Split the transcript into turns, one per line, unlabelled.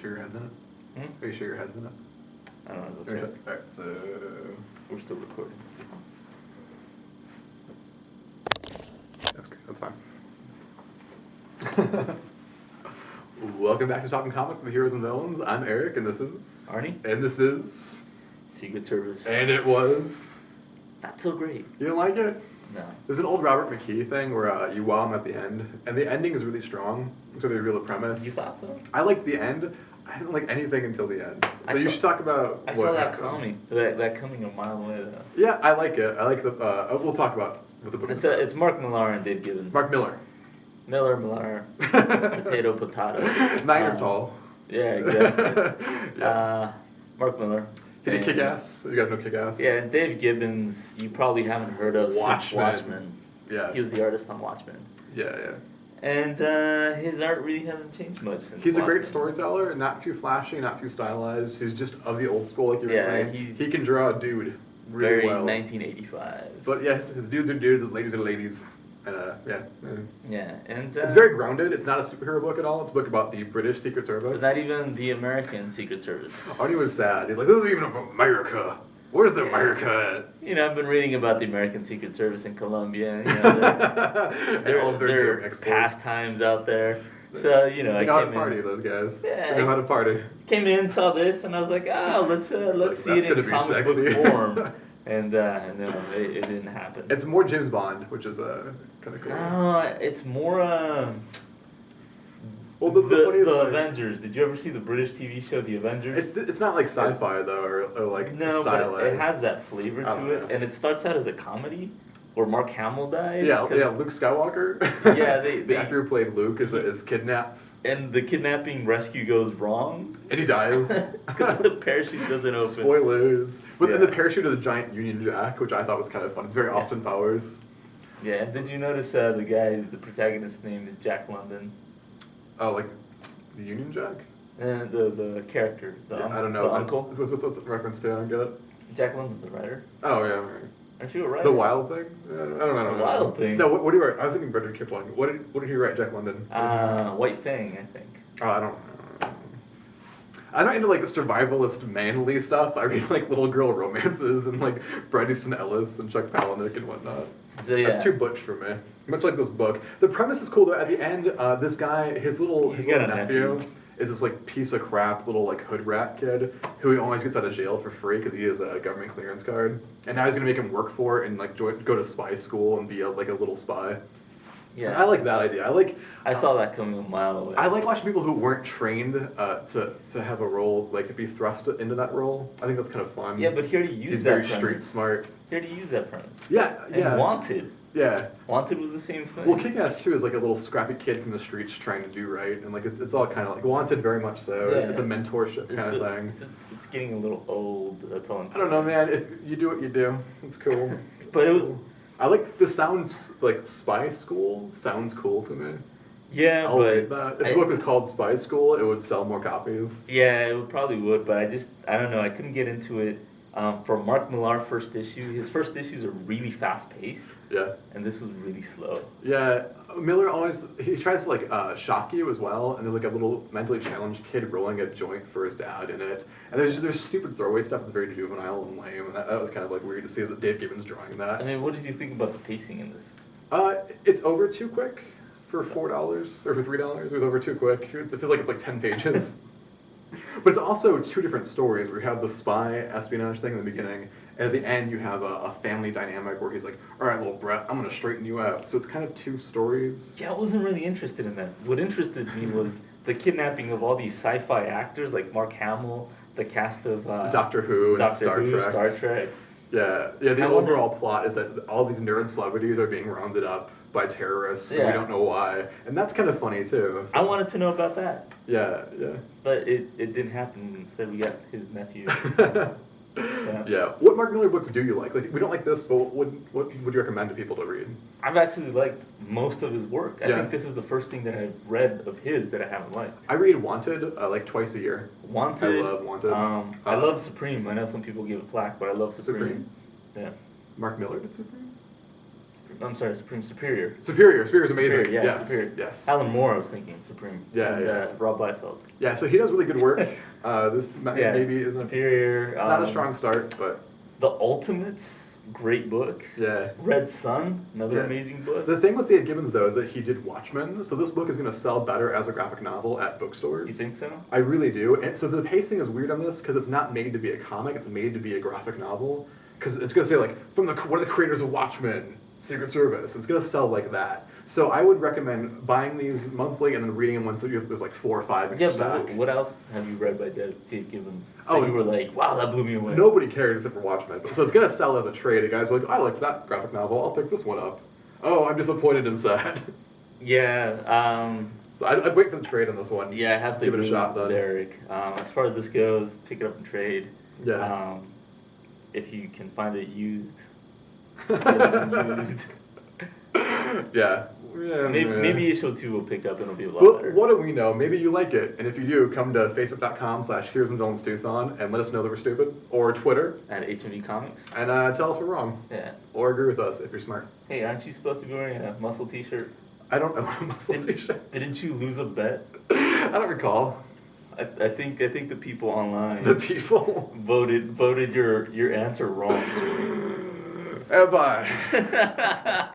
sure your head's in it?
Hmm?
Are you sure your head's in it?
I don't know. Let's check.
Alright, so...
We're still recording.
That's good. That's fine. Welcome back to Talking Comics with Heroes and Villains. I'm Eric, and this is...
Arnie?
And this is...
Secret Service.
And it was...
Not so great.
You don't like it?
No.
There's an old Robert McKee thing where you wow him at the end, and the ending is really strong, so they reveal the premise.
You thought so?
I like the end. I didn't like anything until the end. So you should talk about
I
what
saw that
happened.
coming. That coming a mile away, though.
Yeah, I like it. I like the... we'll talk about what the book is about.
It's Mark Millar and Dave Gibbons.
Mark Miller.
Millar. Potato.
Neanderthal.
Yeah, exactly.
Yeah.
Mark Miller.
He did
And-
Kick-Ass. You guys know Kick-Ass?
Yeah, and Dave Gibbons, you probably haven't heard of since
Watchmen.
Watchmen.
Yeah.
He was the artist on Watchmen.
Yeah.
And his art really hasn't changed much since
He's a great
Watchmen.
storyteller, not too flashy, not too stylized. He's just of the old school, like you were
Yeah,
saying. He can draw a dude really
Very
well.
1985.
But yeah, his dudes are dudes, his ladies are ladies. And yeah.
Yeah, and...
It's very grounded. It's not a superhero book at all. It's a book about the British Secret Service.
But not even the American Secret Service.
Arnie was sad. He's like, this isn't even from America. Where's the
Yeah.
America
You know, I've been reading about the American Secret Service in Colombia. You know,
And all of their
their
doing exploits.
pastimes out there. So, you know,
They
I
know how
came
to party,
in,
those guys.
Yeah,
They know how to party.
came in, saw this, and I was like, let's see
That's
it
gonna
in
be
comic
sexy.
book form. And no, it didn't happen.
It's more James Bond, which is kind of cool.
No, it's more
Well, the funniest thing-
Avengers. Did you ever see the British TV show The Avengers?
It's not like sci-fi though, or like
No,
stylized.
but it has that flavor
I don't
to it,
know.
and it starts out as a comedy where Mark Hamill dies.
Yeah,
'cause-
Luke Skywalker.
Yeah,
the
they-
actor who played Luke is kidnapped,
And the kidnapping rescue goes wrong
and he dies.
because the parachute doesn't open.
Spoilers. But then
Yeah.
the parachute is a giant Union Jack, which I thought was kind of fun. It's very Austin Powers.
Yeah, did you notice the protagonist's name is Jack London?
Oh, like the Union Jack?
And the character,
I don't know.
the uncle?
What's the reference to? I don't get it.
Jack London, the writer.
Oh yeah. Right.
Aren't you a writer?
The Wild Thing? I don't know.
The Wild Thing?
No, what do you write? I was thinking Rudyard Kipling. What did he write, Jack London?
White Fang, I think.
Oh, I don't know. I'm not into like survivalist manly stuff. I read like little girl romances and like Bret Easton Ellis and Chuck Palahniuk and whatnot.
So, yeah.
That's too butch for me. Much like this book. The premise is cool though. At the end, this guy, his little
He's got a
nephew,
nephew.
is this like piece of crap little like hood rat kid who he always gets out of jail for free because he has a government clearance card. And now he's gonna make him work for it and like go to spy school and be like a little spy.
Yeah.
I like that idea.
I saw that coming a mile away.
I like watching people who weren't trained to have a role, like be thrust into that role. I think that's kind of fun.
Yeah, but here to use
He's
that
very
premise.
street smart.
Here to use that premise.
Yeah,
And
yeah.
Wanted.
Yeah.
Wanted was the same thing.
Well, Kick-Ass too is like a little scrappy kid from the streets trying to do right, and like it's all kind of like Wanted, very much so.
Yeah.
It's a mentorship kind of thing.
It's getting a little old. That's all I'm
I don't know, man. If you do what you do, it's cool.
But it was-
Cool. I like the sounds like Spy School sounds cool to me.
Yeah,
I'll read
but
that. If the book was called Spy School, it would sell more copies.
yeah, it probably would. But I don't know. I couldn't get into it. For Mark Millar first issue, his first issues are really fast paced,
Yeah.
and this was really slow.
Yeah, Miller he tries to like shock you as well, and there's like a little mentally challenged kid rolling a joint for his dad in it, and there's stupid throwaway stuff that's very juvenile and lame, and that was kind of like weird to see that Dave Gibbons drawing that.
I mean, what did you think about the pacing in this?
It's over too quick for $4 or for $3. It was over too quick. It feels like it's like 10 pages. But it's also two different stories where you have the spy espionage thing in the beginning, and at the end you have a family dynamic where he's like, all right, little Brett, I'm going to straighten you out. So it's kind of two stories.
Yeah, I wasn't really interested in that. What interested me was the kidnapping of all these sci-fi actors like Mark Hamill, the cast of
Doctor Who and
Doctor
Star
Who,
Trek.
Star Trek.
Yeah, the
I wonder-
overall plot is that all these nerd celebrities are being rounded up by terrorists, and we
Yeah.
don't know why. And that's kind of funny, too. So-
I wanted to know about that,
Yeah.
but it didn't happen. Instead, we got his nephew.
Yeah. What Mark Miller books do you like? Like, we don't like this, but what would you recommend to people to read?
I've actually liked most of his work. I
Yeah.
think this is the first thing that I've read of his that I haven't liked.
I read Wanted like twice a year.
Wanted.
I love Wanted.
I love Supreme. I know some people give it flack, but I love Supreme.
Supreme?
Yeah.
Mark Miller did Supreme?
I'm sorry, Supreme Superior.
Superior's amazing.
Superior, yeah,
Yes,
Superior.
yes.
Alan Moore, I was thinking Supreme.
Yeah,
and,
yeah.
Rob Liefeld.
Yeah, so he does really good work. This
Yeah,
maybe isn't
Superior.
not a strong start, but
The Ultimate, great book.
yeah.
Red Sun, another
Yeah.
amazing book.
The thing with Dave Gibbons, though, is that he did Watchmen, so this book is going to sell better as a graphic novel at bookstores.
You think so?
I really do. And so the pacing is weird on this because it's not made to be a comic; it's made to be a graphic novel. Because it's going to say like, from one of the creators of Watchmen, Secret Service. It's going to sell like that. So I would recommend buying these monthly and then reading them once there's like 4 or 5 in
Yeah,
your stack.
but what else have you read by Dave Gibbons?
Oh,
You were like, wow, that blew me away.
Nobody cares except for Watchmen. So it's going to sell as a trade. The guys are like, I like that graphic novel. I'll pick this one up. Oh, I'm disappointed and sad.
Yeah,
So I'd wait for the trade on this one.
yeah, I have to
give it a
agree
shot
with
then.
Derek. As far as this goes, pick it up and trade.
Yeah.
If you can find it used, get it used.
Yeah.
Maybe issue 2 will pick up and it'll be a lot
Well,
better.
what do we know? Maybe you like it. And if you do, come to facebook.com/Heroes and Villains Tucson and let us know that we're stupid. Or Twitter.
At HMV Comics.
And tell us we're wrong.
Yeah.
Or agree with us if you're smart.
Hey, aren't you supposed to be wearing a muscle t-shirt?
I don't know what a muscle t-shirt.
Didn't you lose a bet?
I don't recall.
I think the people online
The people.
voted your answer wrong.
And bye.